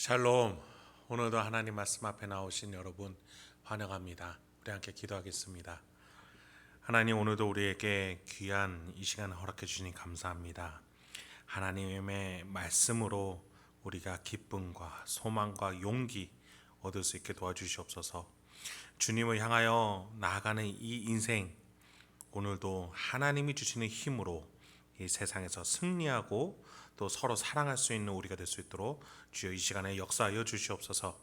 샬롬. 오늘도 하나님 말씀 앞에 나오신 여러분 환영합니다. 우리 함께 기도하겠습니다. 하나님, 오늘도 우리에게 귀한 이 시간을 허락해 주시니 감사합니다. 하나님의 말씀으로 우리가 기쁨과 소망과 용기 얻을 수 있게 도와주시옵소서. 주님을 향하여 나아가는 이 인생, 오늘도 하나님이 주시는 힘으로 이 세상에서 승리하고 또 서로 사랑할 수 있는 우리가 될 수 있도록 주여 이 시간에 역사하여 주시옵소서.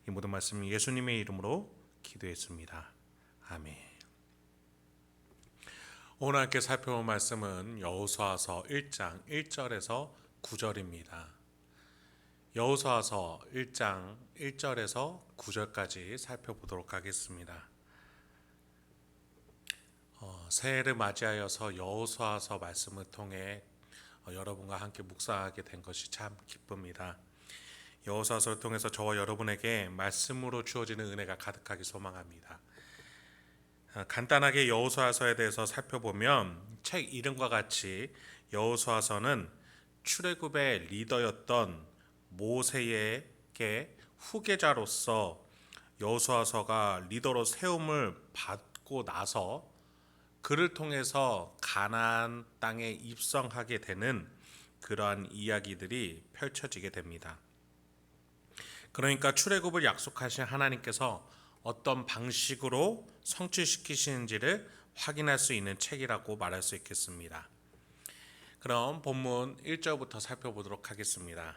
이 모든 말씀 예수님의 이름으로 기도했습니다. 아멘. 오늘 함께 살펴볼 말씀은 여호수아서 1장 1절에서 9절입니다. 여호수아서 1장 1절에서 9절까지 살펴보도록 하겠습니다. 새해를 맞이하여서 여호수아서 말씀을 통해 여러분과 함께 묵상하게 된 것이 참 기쁩니다. 여호수아서를 통해서 저와 여러분에게 말씀으로 주어지는 은혜가 가득하기 소망합니다. 간단하게 여호수아서에 대해서 살펴보면 책 이름과 같이 여호수아서는 출애굽의 리더였던 모세에게 후계자로서 여호수아서가 리더로 세움을 받고 나서 그를 통해서 가나안 땅에 입성하게 되는 그러한 이야기들이 펼쳐지게 됩니다. 그러니까 출애굽을 약속하신 하나님께서 어떤 방식으로 성취시키시는지를 확인할 수 있는 책이라고 말할 수 있겠습니다. 그럼 본문 1절부터 살펴보도록 하겠습니다.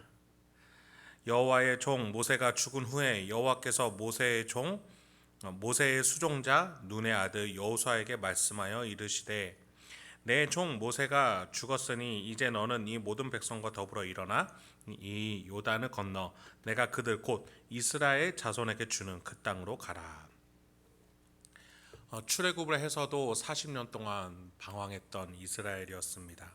여호와의 종 모세가 죽은 후에 여호와께서 모세의 수종자 눈의 아들 여호수아에게 말씀하여 이르시되 내 종 모세가 죽었으니 이제 너는 이 모든 백성과 더불어 일어나 이 요단을 건너 내가 그들 곧 이스라엘 자손에게 주는 그 땅으로 가라. 출애굽을 해서도 40년 동안 방황했던 이스라엘이었습니다.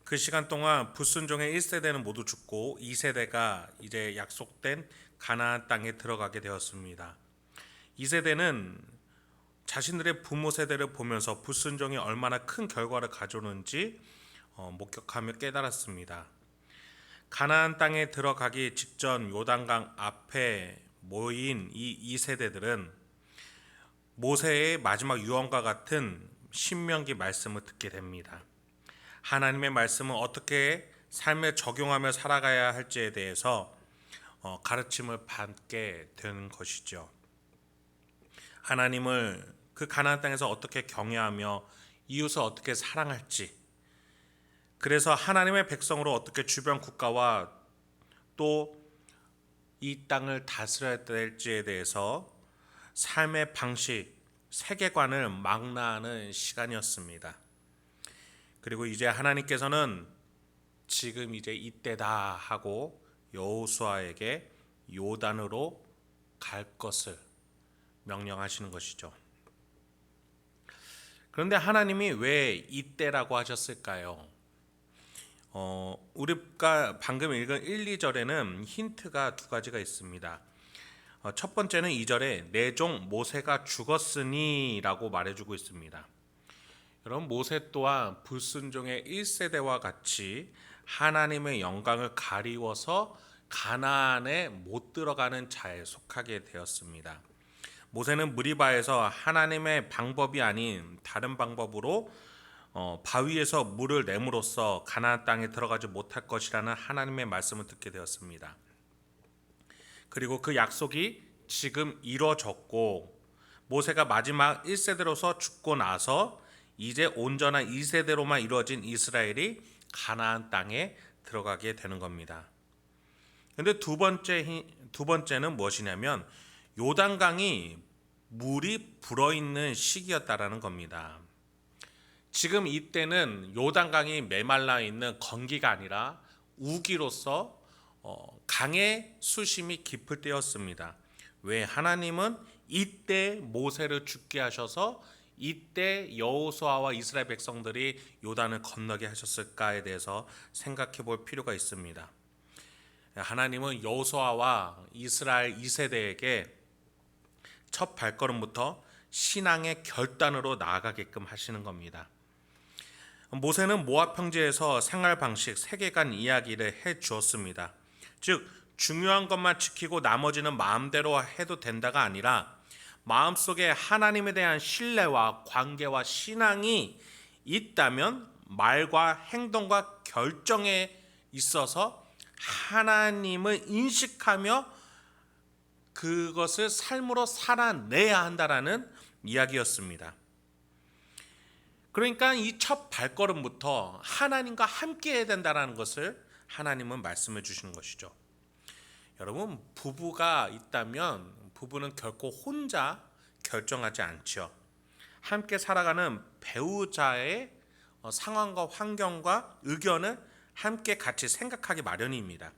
그 시간 동안 불순종의 1세대는 모두 죽고 2세대가 이제 약속된 가나안 땅에 들어가게 되었습니다. 2세대는 자신들의 부모 세대를 보면서 불순종이 얼마나 큰 결과를 가져오는지 목격하며 깨달았습니다. 가나안 땅에 들어가기 직전 요단강 앞에 모인 이 2세대들은 모세의 마지막 유언과 같은 신명기 말씀을 듣게 됩니다. 하나님의 말씀은 어떻게 삶에 적용하며 살아가야 할지에 대해서 가르침을 받게 되는 것이죠. 하나님을 그 가나안 땅에서 어떻게 경외하며 이웃을 어떻게 사랑할지, 그래서 하나님의 백성으로 어떻게 주변 국가와 또 이 땅을 다스려야 될지에 대해서 삶의 방식, 세계관을 망라하는 시간이었습니다. 그리고 이제 하나님께서는 지금 이제 이때다 하고 여호수아에게 요단으로 갈 것을 명령하시는 것이죠. 그런데 하나님이 왜 이때라고 하셨을까요? 우리가 방금 읽은 1, 2절에는 힌트가 두 가지가 있습니다. 첫 번째는 2절에 내 종 모세가 죽었으니 라고 말해주고 있습니다. 여러분, 모세 또한 불순종의 1세대와 같이 하나님의 영광을 가리워서 가나안에 못 들어가는 자에 속하게 되었습니다. 모세는 무리바에서 하나님의 방법이 아닌 다른 방법으로 바위에서 물을 내므로써 가나안 땅에 들어가지 못할 것이라는 하나님의 말씀을 듣게 되었습니다. 그리고 그 약속이 지금 이루어졌고 모세가 마지막 1세대로서 죽고 나서 이제 온전한 2세대로만 이루어진 이스라엘이 가나안 땅에 들어가게 되는 겁니다. 그런데 두 번째는 무엇이냐면 요단강이 물이 불어있는 시기였다라는 겁니다. 지금 이때는 요단강이 메말라 있는 건기가 아니라 우기로서 강의 수심이 깊을 때였습니다. 왜 하나님은 이때 모세를 죽게 하셔서 이때 여호수아와 이스라엘 백성들이 요단을 건너게 하셨을까에 대해서 생각해 볼 필요가 있습니다. 하나님은 여호수아와 이스라엘 2세대에게 첫 발걸음부터 신앙의 결단으로 나아가게끔 하시는 겁니다. 모세는 모압 평지에서 생활 방식, 세계관 이야기를 해 주었습니다. 즉 중요한 것만 지키고 나머지는 마음대로 해도 된다가 아니라 마음속에 하나님에 대한 신뢰와 관계와 신앙이 있다면 말과 행동과 결정에 있어서 하나님을 인식하며 그것을 삶으로 살아내야 한다라는 이야기였습니다. 그러니까 이 첫 발걸음부터 하나님과 함께 해야 된다는 것을 하나님은 말씀해 주시는 것이죠. 여러분, 부부가 있다면 부부는 결코 혼자 결정하지 않죠. 함께 살아가는 배우자의 상황과 환경과 의견을 함께 같이 생각하기 마련입니다.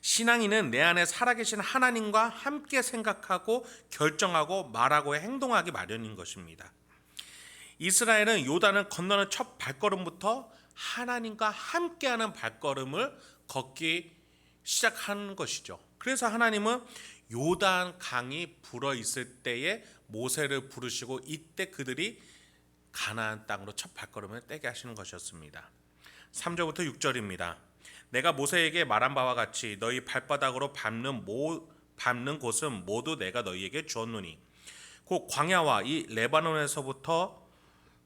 신앙인은 내 안에 살아계신 하나님과 함께 생각하고 결정하고 말하고 행동하기 마련인 것입니다. 이스라엘은 요단을 건너는 첫 발걸음부터 하나님과 함께하는 발걸음을 걷기 시작하는 것이죠. 그래서 하나님은 요단 강이 불어 있을 때에 모세를 부르시고 이때 그들이 가나안 땅으로 첫 발걸음을 떼게 하시는 것이었습니다. 3절부터 6절입니다. 내가 모세에게 말한 바와 같이 너희 발바닥으로 밟는 곳은 모두 내가 너희에게 주었노니 곧 광야와 이 레바논에서부터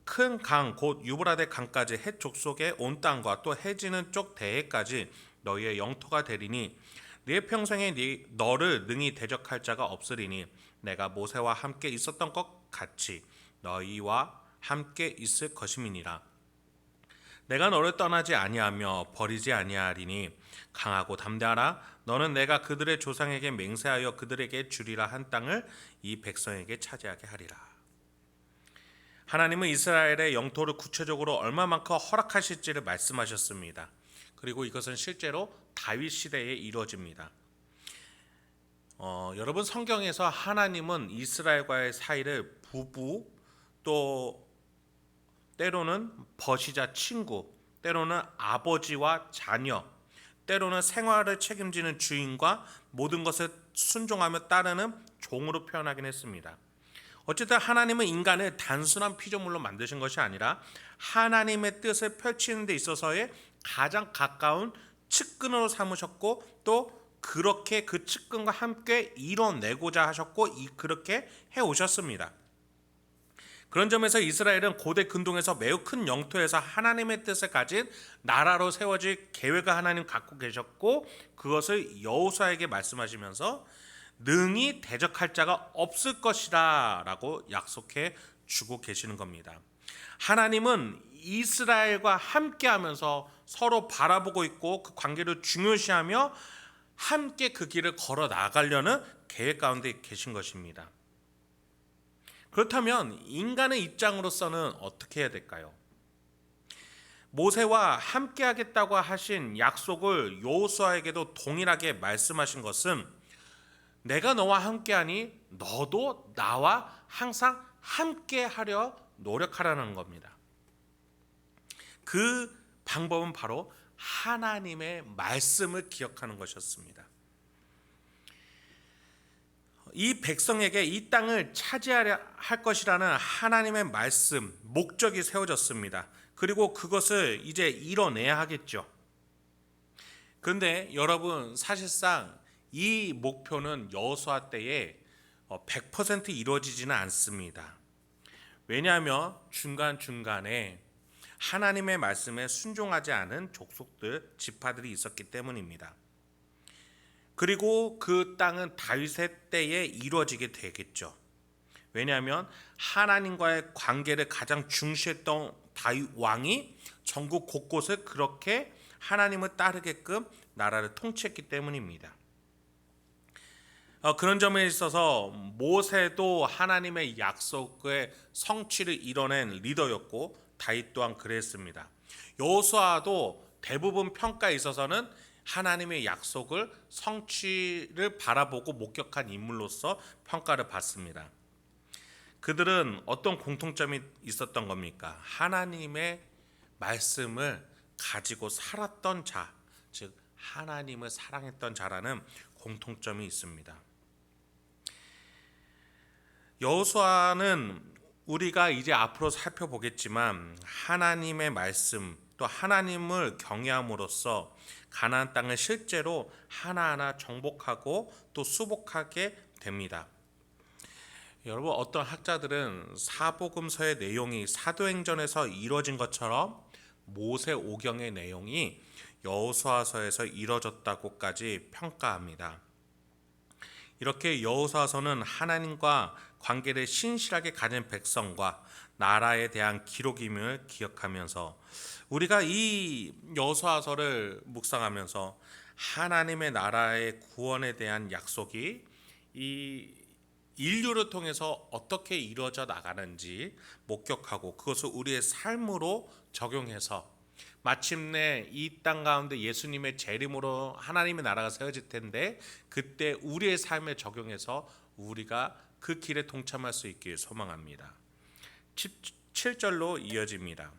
큰 강 곧 유브라데 강까지 해 족속의 온 땅과 또 해지는 쪽 대해까지 너희의 영토가 되리니 네 평생에 너를 능히 대적할 자가 없으리니 내가 모세와 함께 있었던 것 같이 너희와 함께 있을 것임이니라. 내가 너를 떠나지 아니하며 버리지 아니하리니 강하고 담대하라. 너는 내가 그들의 조상에게 맹세하여 그들에게 주리라 한 땅을 이 백성에게 차지하게 하리라. 하나님은 이스라엘의 영토를 구체적으로 얼마만큼 허락하실지를 말씀하셨습니다. 그리고 이것은 실제로 다윗 시대에 이루어집니다. 여러분, 성경에서 하나님은 이스라엘과의 사이를 부부, 또 때로는 벗이자 친구, 때로는 아버지와 자녀, 때로는 생활을 책임지는 주인과 모든 것을 순종하며 따르는 종으로 표현하긴 했습니다. 어쨌든 하나님은 인간을 단순한 피조물로 만드신 것이 아니라 하나님의 뜻을 펼치는 데 있어서의 가장 가까운 측근으로 삼으셨고 또 그렇게 그 측근과 함께 이뤄내고자 하셨고 그렇게 해오셨습니다. 그런 점에서 이스라엘은 고대 근동에서 매우 큰 영토에서 하나님의 뜻을 가진 나라로 세워질 계획을 하나님 갖고 계셨고 그것을 여호수아에게 말씀하시면서 능히 대적할 자가 없을 것이라 라고 약속해 주고 계시는 겁니다. 하나님은 이스라엘과 함께하면서 서로 바라보고 있고 그 관계를 중요시하며 함께 그 길을 걸어 나가려는 계획 가운데 계신 것입니다. 그렇다면 인간의 입장으로서는 어떻게 해야 될까요? 모세와 함께하겠다고 하신 약속을 여호수아에게도 동일하게 말씀하신 것은 내가 너와 함께하니 너도 나와 항상 함께하려 노력하라는 겁니다. 그 방법은 바로 하나님의 말씀을 기억하는 것이었습니다. 이 백성에게 이 땅을 차지하려 할 것이라는 하나님의 말씀, 목적이 세워졌습니다. 그리고 그것을 이제 이뤄내야 하겠죠. 그런데 여러분, 사실상 이 목표는 여호수아 때에 100% 이루어지지는 않습니다. 왜냐하면 중간중간에 하나님의 말씀에 순종하지 않은 족속들, 지파들이 있었기 때문입니다. 그리고 그 땅은 다윗의 때에 이루어지게 되겠죠. 왜냐하면 하나님과의 관계를 가장 중시했던 다윗 왕이 전국 곳곳을 그렇게 하나님을 따르게끔 나라를 통치했기 때문입니다. 그런 점에 있어서 모세도 하나님의 약속의 성취를 이뤄낸 리더였고 다윗 또한 그랬습니다. 여호수아도 대부분 평가에 있어서는 하나님의 약속을 성취를 바라보고 목격한 인물로서 평가를 받습니다. 그들은 어떤 공통점이 있었던 겁니까? 하나님의 말씀을 가지고 살았던 자, 즉 하나님을 사랑했던 자라는 공통점이 있습니다. 여호수아는 우리가 이제 앞으로 살펴보겠지만 하나님의 말씀, 또 하나님을 경외함으로써 가나안 땅을 실제로 하나하나 정복하고 또 수복하게 됩니다. 여러분, 어떤 학자들은 사복음서의 내용이 사도행전에서 이루어진 것처럼 모세오경의 내용이 여호수아서에서 이루어졌다고까지 평가합니다. 이렇게 여호수아서는 하나님과 관계를 신실하게 가진 백성과 나라에 대한 기록임을 기억하면서 우리가 이 여호수아서를 묵상하면서 하나님의 나라의 구원에 대한 약속이 이 인류를 통해서 어떻게 이루어져 나가는지 목격하고 그것을 우리의 삶으로 적용해서 마침내 이 땅 가운데 예수님의 재림으로 하나님의 나라가 세워질 텐데 그때 우리의 삶에 적용해서 우리가 그 길에 동참할 수 있길 소망합니다. 7절로 이어집니다.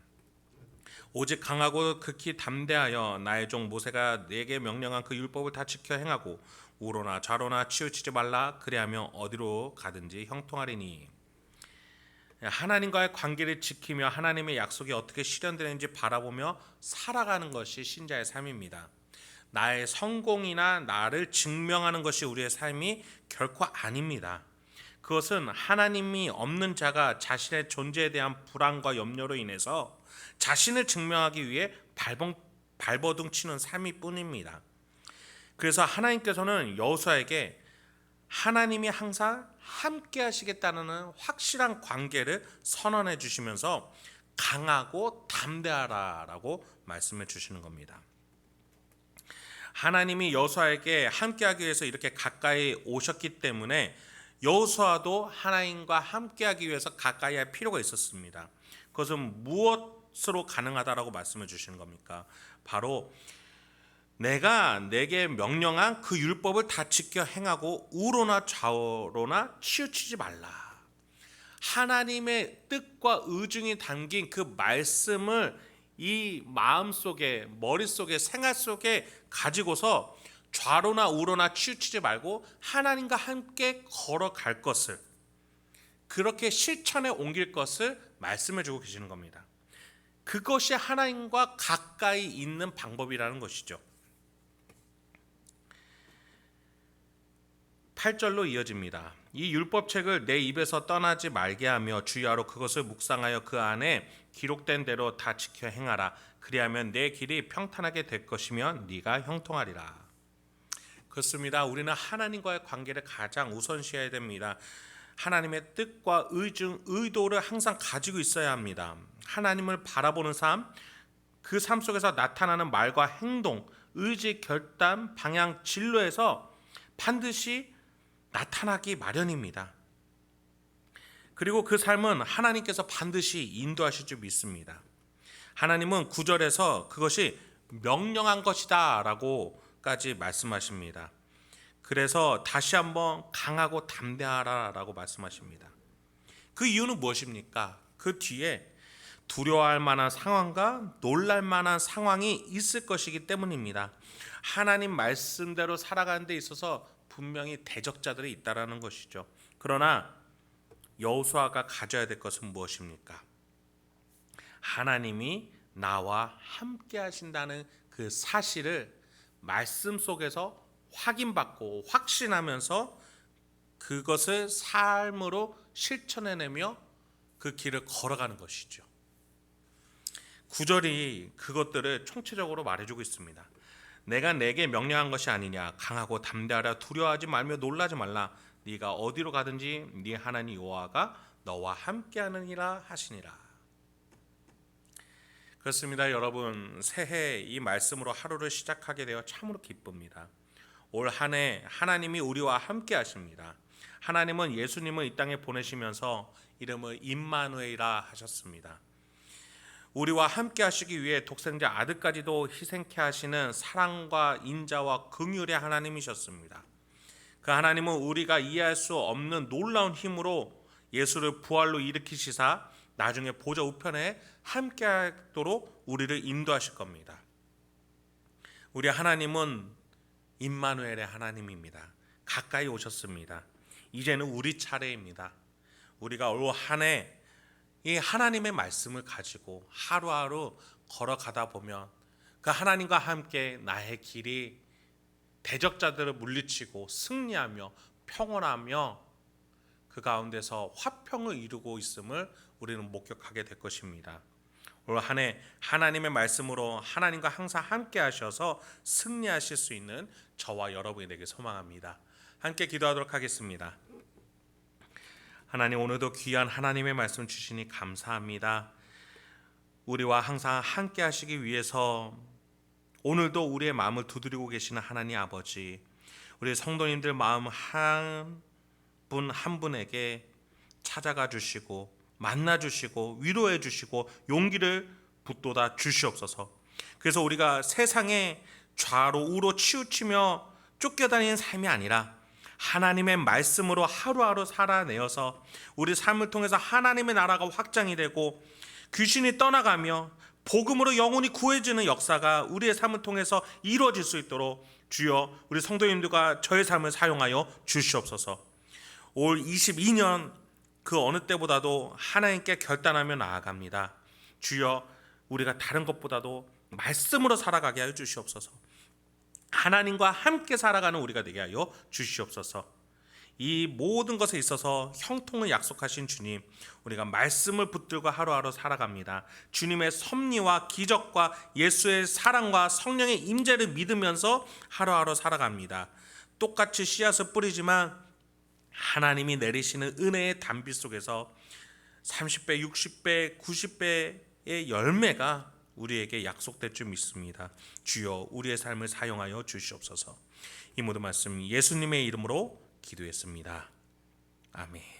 오직 강하고 극히 담대하여 나의 종 모세가 내게 명령한 그 율법을 다 지켜 행하고 우로나 좌로나 치우치지 말라. 그리하며 어디로 가든지 형통하리니. 하나님과의 관계를 지키며 하나님의 약속이 어떻게 실현되는지 바라보며 살아가는 것이 신자의 삶입니다. 나의 성공이나 나를 증명하는 것이 우리의 삶이 결코 아닙니다. 그것은 하나님이 없는 자가 자신의 존재에 대한 불안과 염려로 인해서 자신을 증명하기 위해 발버둥 치는 삶일 뿐입니다. 그래서 하나님께서는 여호수아에게 하나님이 항상 함께 하시겠다는 확실한 관계를 선언해 주시면서 강하고 담대하라라고 말씀해 주시는 겁니다. 하나님이 여호수아에게 함께하기 위해서 이렇게 가까이 오셨기 때문에 여호수아도 하나님과 함께하기 위해서 가까이 할 필요가 있었습니다. 그것은 무엇으로 가능하다라고 말씀해 주시는 겁니까? 바로 내가 내게 명령한 그 율법을 다 지켜 행하고 우로나 좌로나 치우치지 말라. 하나님의 뜻과 의중이 담긴 그 말씀을 이 마음속에, 머릿속에, 생활 속에 가지고서 좌로나 우로나 치우치지 말고 하나님과 함께 걸어갈 것을, 그렇게 실천에 옮길 것을 말씀해 주고 계시는 겁니다. 그것이 하나님과 가까이 있는 방법이라는 것이죠. 8절로 이어집니다. 이 율법책을 내 입에서 떠나지 말게 하며 주야로 그것을 묵상하여 그 안에 기록된 대로 다 지켜 행하라. 그리하면 내 길이 평탄하게 될 것이며 네가 형통하리라. 그렇습니다. 우리는 하나님과의 관계를 가장 우선시해야 됩니다. 하나님의 뜻과 의도를 항상 가지고 있어야 합니다. 하나님을 바라보는 삶, 그 삶 속에서 나타나는 말과 행동, 의지, 결단, 방향, 진로에서 반드시 나타나기 마련입니다. 그리고 그 삶은 하나님께서 반드시 인도하실 줄 믿습니다. 하나님은 9절에서 그것이 명령한 것이다 라고까지 말씀하십니다. 그래서 다시 한번 강하고 담대하라 라고 말씀하십니다. 그 이유는 무엇입니까? 그 뒤에 두려워할 만한 상황과 놀랄 만한 상황이 있을 것이기 때문입니다. 하나님 말씀대로 살아가는 데 있어서 분명히 대적자들이 있다라는 것이죠. 그러나 여호수아가 가져야 될 것은 무엇입니까? 하나님이 나와 함께 하신다는 그 사실을 말씀 속에서 확인받고 확신하면서 그것을 삶으로 실천해내며 그 길을 걸어가는 것이죠. 9절이 그것들을 총체적으로 말해주고 있습니다. 내가 내게 명령한 것이 아니냐. 강하고 담대하라. 두려워하지 말며 놀라지 말라. 네가 어디로 가든지 네 하나님 여호와가 너와 함께하느니라 하시니라. 그렇습니다. 여러분, 새해 이 말씀으로 하루를 시작하게 되어 참으로 기쁩니다. 올 한 해 하나님이 우리와 함께 하십니다. 하나님은 예수님을 이 땅에 보내시면서 이름을 임마누엘이라 하셨습니다. 우리와 함께 하시기 위해 독생자 아들까지도 희생케 하시는 사랑과 인자와 긍휼의 하나님이셨습니다. 그 하나님은 우리가 이해할 수 없는 놀라운 힘으로 예수를 부활로 일으키시사 나중에 보좌 우편에 함께 하도록 우리를 인도하실 겁니다. 우리 하나님은 임마누엘의 하나님입니다. 가까이 오셨습니다. 이제는 우리 차례입니다. 우리가 올 한 해 이 하나님의 말씀을 가지고 하루하루 걸어가다 보면 그 하나님과 함께 나의 길이 대적자들을 물리치고 승리하며 평온하며 그 가운데서 화평을 이루고 있음을 우리는 목격하게 될 것입니다. 올 한 해 하나님의 말씀으로 하나님과 항상 함께 하셔서 승리하실 수 있는 저와 여러분이 되길 소망합니다. 함께 기도하도록 하겠습니다. 하나님, 오늘도 귀한 하나님의 말씀 주시니 감사합니다. 우리와 항상 함께 하시기 위해서 오늘도 우리의 마음을 두드리고 계시는 하나님 아버지, 우리 성도님들 마음 한 분 한 분에게 찾아가 주시고 만나 주시고 위로해 주시고 용기를 붙돋아 주시옵소서. 그래서 우리가 세상에 좌로 우로 치우치며 쫓겨다니는 삶이 아니라 하나님의 말씀으로 하루하루 살아내어서 우리 삶을 통해서 하나님의 나라가 확장이 되고 귀신이 떠나가며 복음으로 영혼이 구해지는 역사가 우리의 삶을 통해서 이루어질 수 있도록 주여 우리 성도님들과 저의 삶을 사용하여 주시옵소서. 올 22년 그 어느 때보다도 하나님께 결단하며 나아갑니다. 주여, 우리가 다른 것보다도 말씀으로 살아가게 하여 주시옵소서. 하나님과 함께 살아가는 우리가 되게 하여 주시옵소서. 이 모든 것에 있어서 형통을 약속하신 주님, 우리가 말씀을 붙들고 하루하루 살아갑니다. 주님의 섭리와 기적과 예수의 사랑과 성령의 임재를 믿으면서 하루하루 살아갑니다. 똑같이 씨앗을 뿌리지만 하나님이 내리시는 은혜의 단비 속에서 30배, 60배, 90배의 열매가 우리에게 약속될 줄 믿습니다. 주여, 우리의 삶을 사용하여 주시옵소서. 이 모든 말씀 예수님의 이름으로 기도했습니다. 아멘.